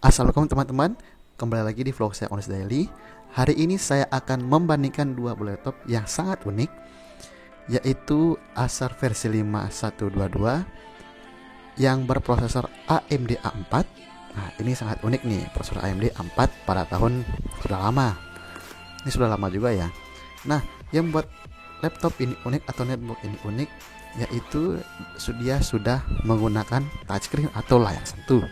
Assalamualaikum teman-teman, kembali lagi di vlog saya Honest Daily. Hari ini saya akan membandingkan dua buah laptop yang sangat unik, yaitu Acer versi 5122 yang berprosesor AMD A4. Nah, ini sangat unik nih, prosesor AMD A4 pada tahun sudah lama. Ini sudah lama juga ya. Nah, yang buat laptop ini unik atau netbook ini unik, yaitu dia sudah menggunakan touchscreen atau layar sentuh.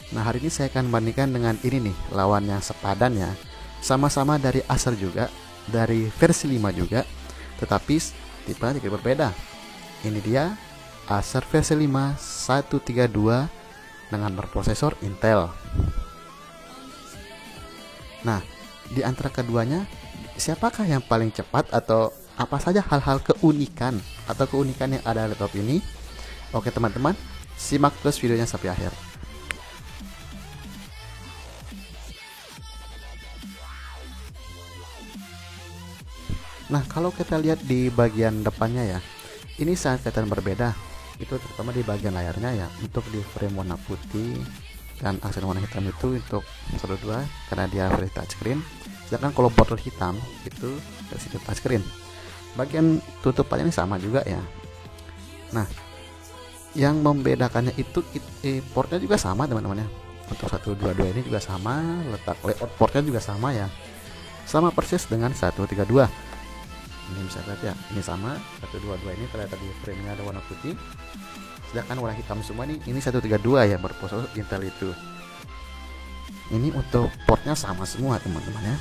Nah, hari ini saya akan bandingkan dengan ini nih, lawan yang sepadan ya. Sama-sama dari Acer juga, dari versi 5 juga, tetapi tipenya sedikit berbeda. Ini dia Acer versi 5 132 dengan berprosesor Intel. Nah, di antara keduanya, siapakah yang paling cepat atau apa saja hal-hal keunikan yang ada di laptop ini? Oke teman-teman, simak terus videonya sampai akhir. Nah, kalau kita lihat di bagian depannya ya, ini sangat kelihatan berbeda. Itu terutama di bagian layarnya ya. Untuk di frame warna putih dan aksen warna hitam itu untuk 1.2 karena dia versi touchscreen. Sedangkan kalau botol hitam itu versi touchscreen. Bagian tutupannya ini sama juga ya. Nah, yang membedakannya itu portnya juga sama teman-teman ya. Untuk 122 ini juga sama, letak layout portnya juga sama ya. Sama persis dengan 132. Ini bisa lihat ya, ini sama 122 ini ternyata di frame-nya ada warna putih, sedangkan warna hitam semua ini 132 ya, berprosesor Intel itu. Ini untuk portnya sama semua teman-teman ya.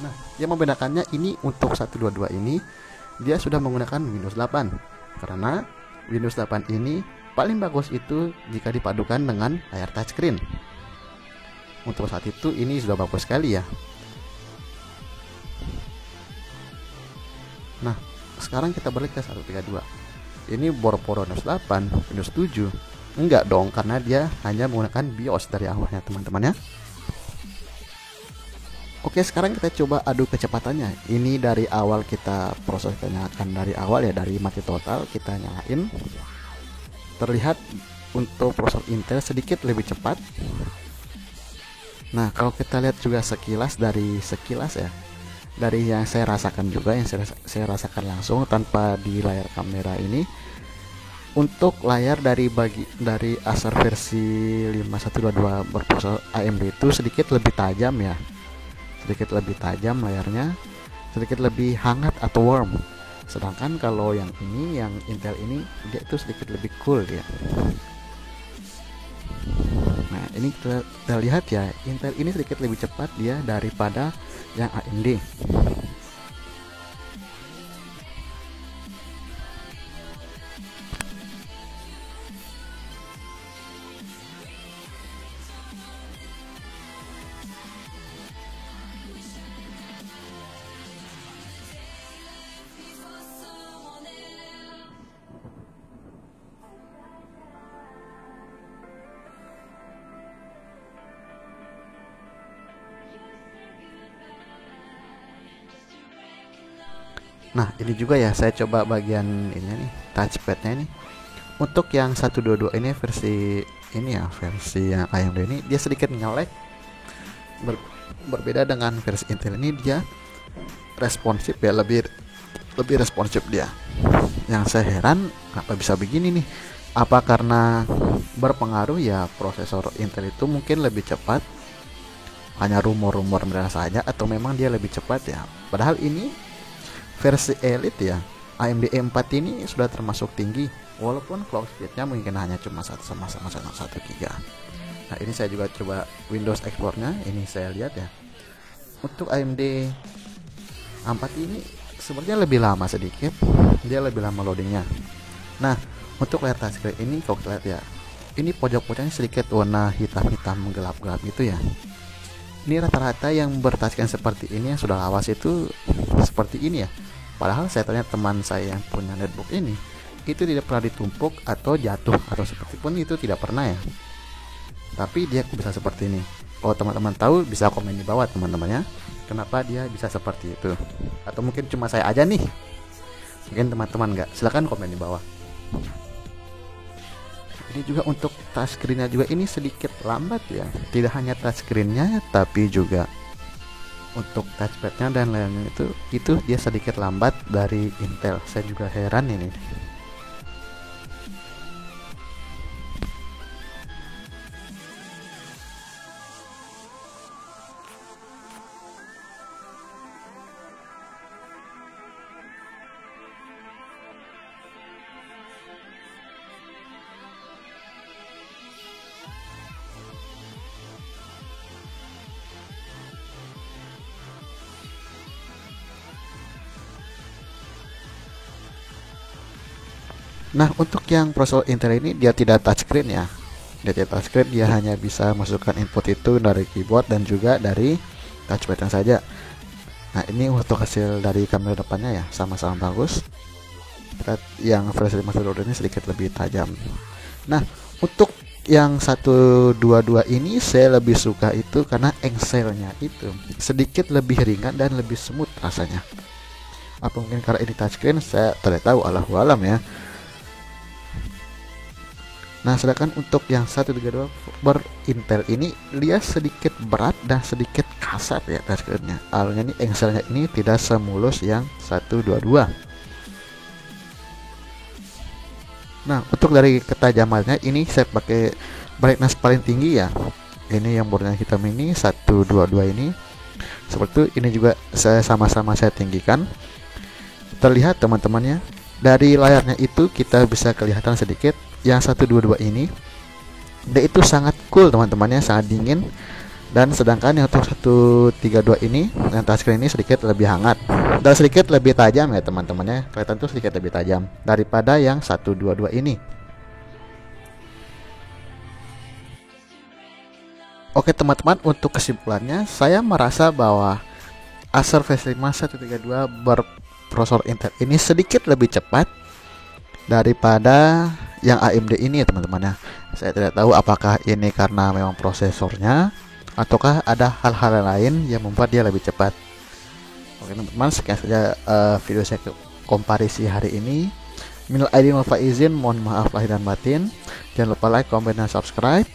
Nah, yang membedakannya ini untuk 122 ini dia sudah menggunakan Windows 8, karena Windows 8 ini paling bagus itu jika dipadukan dengan layar touchscreen. Untuk saat itu ini sudah bagus sekali ya. Nah, sekarang kita balik ke 132. Ini boro-boro Windows 8, Windows 7. Enggak dong, karena dia hanya menggunakan BIOS dari awalnya, teman-teman ya. Oke, sekarang kita coba adu kecepatannya. Ini dari awal kita proses nyalakan dari awal ya, dari mati total kita nyalain. Terlihat untuk prosesor Intel sedikit lebih cepat. Nah, kalau kita lihat juga sekilas ya, dari yang saya rasakan juga, yang saya rasakan langsung tanpa di layar kamera ini, untuk layar dari Acer versi 5122 berprosesor AMD itu sedikit lebih tajam ya, sedikit lebih tajam layarnya, sedikit lebih hangat atau warm. Sedangkan kalau yang ini, yang Intel ini, dia itu sedikit lebih cool dia. Nah, ini kita lihat ya, Intel ini sedikit lebih cepat dia daripada yang AMD. Nah, ini juga ya, saya coba bagian ini nih, touchpadnya ini. Untuk yang 122 ini versi ini ya, versi yang AMD ini dia sedikit nge-lag. Berbeda dengan versi Intel ini, dia responsif ya, lebih responsif dia. Yang saya heran, kenapa bisa begini nih? Apa karena berpengaruh ya prosesor Intel itu mungkin lebih cepat? Hanya rumor-rumor saja, atau memang dia lebih cepat ya? Padahal ini versi Elite ya, AMD E4 ini sudah termasuk tinggi, walaupun clock speednya mungkin hanya cuma 1 GHz. Nah, ini saya juga coba Windows Explorer-nya, ini saya lihat ya. Untuk AMD A4 ini sebenarnya lebih lama sedikit, dia lebih lama loadingnya. Nah, untuk layar touchscreen ini kalau kita lihat ya, ini pojok-pojoknya sedikit warna hitam-hitam gelap-gelap gitu ya. Ini rata-rata yang bertouchscreen seperti ini yang sudah lawas itu seperti ini ya. Padahal saya tanya teman saya yang punya netbook ini, itu tidak pernah ditumpuk atau jatuh atau seperti pun itu tidak pernah ya. Tapi dia bisa seperti ini. Kalau teman-teman tahu bisa komen di bawah teman-teman ya, kenapa dia bisa seperti itu. Atau mungkin cuma saya aja nih, mungkin teman-teman enggak, silahkan komen di bawah. ini juga untuk touchscreen-nya juga ini sedikit lambat ya. Tidak hanya touchscreen-nya tapi juga untuk touchpad-nya dan lainnya itu dia sedikit lambat dari Intel. Saya juga heran ini. Nah, untuk yang prosesor Intel ini dia tidak touchscreen ya. Dia tidak touchscreen, dia hanya bisa masukkan input itu dari keyboard dan juga dari touchpad saja. Nah, ini untuk hasil dari kamera depannya ya, sama-sama bagus. Yang versi 5.2 ini sedikit lebih tajam. Nah, untuk yang 122 ini saya lebih suka itu karena engselnya itu sedikit lebih ringan dan lebih smooth rasanya. Apa mungkin karena ini touchscreen, saya tidak tahu, Allahu alam ya. Nah, sedangkan untuk yang 132 Intel ini dia sedikit berat dan sedikit kasar ya touchscreen-nya. Alnya ini engselnya ini tidak semulus yang 122. Nah, untuk dari ketajamannya ini saya pakai brightness paling tinggi ya. Ini yang bornya hitam ini 122 ini. Seperti ini juga saya sama-sama saya tinggikan. Terlihat teman-temannya. Dari layarnya itu kita bisa kelihatan sedikit yang 122 ini dia itu sangat cool teman-temannya, sangat dingin. Dan sedangkan yang untuk 132 ini yang touchscreen ini sedikit lebih hangat dan sedikit lebih tajam ya teman-temannya, kelihatan tuh sedikit lebih tajam daripada yang 122 ini. Oke teman-teman, untuk kesimpulannya saya merasa bahwa Acer V5 132 berprosesor Intel ini sedikit lebih cepat daripada yang AMD ini ya teman-teman ya. Saya tidak tahu apakah ini karena memang prosesornya ataukah ada hal-hal lain yang membuat dia lebih cepat. Oke teman-teman, sekian saja video saya komparisi hari ini. Minal aidin wal faizin, mohon maaf lahir dan batin. Jangan lupa like, comment, dan subscribe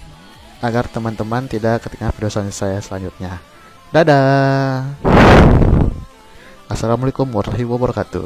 agar teman-teman tidak ketinggalan video saya selanjutnya. Dadah. Assalamualaikum warahmatullahi wabarakatuh.